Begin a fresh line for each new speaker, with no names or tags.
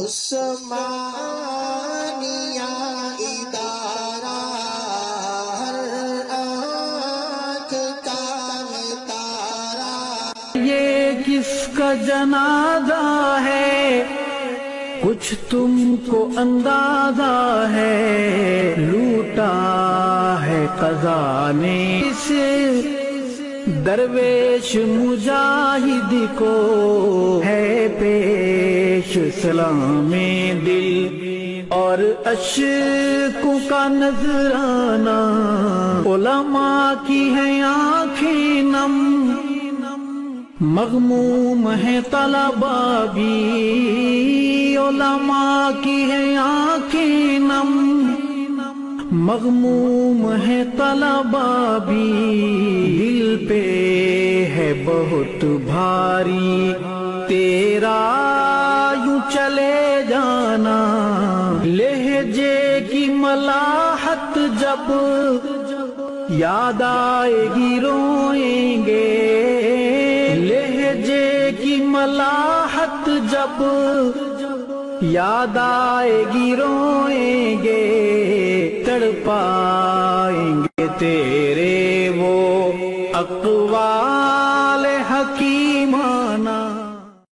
عثمانیہ ادارہ ہر آنکھ کا تارا.
یہ کس کا جنازہ ہے کچھ تم کو اندازہ ہے، لوٹا ہے قضا نے اس درویش مجاہد کو، ہے پیش سلام دل اور اشکوں کا نذرانہ. علماء کی ہیں آنکھیں نم، مغموم ہے طلبہ بھی، علماء کی ہیں آنکھیں نم، مغموم ہے طلبہ بھی. دل پہ ہے بہت بھاری تیرا یوں چلے جانا، لہجے کی ملاحت جب یاد آئے گی روئیں گے، لہجے کی ملاحت جب یاد آئے گی روئیں گے، تڑپائیں گے تیرے وہ اقوال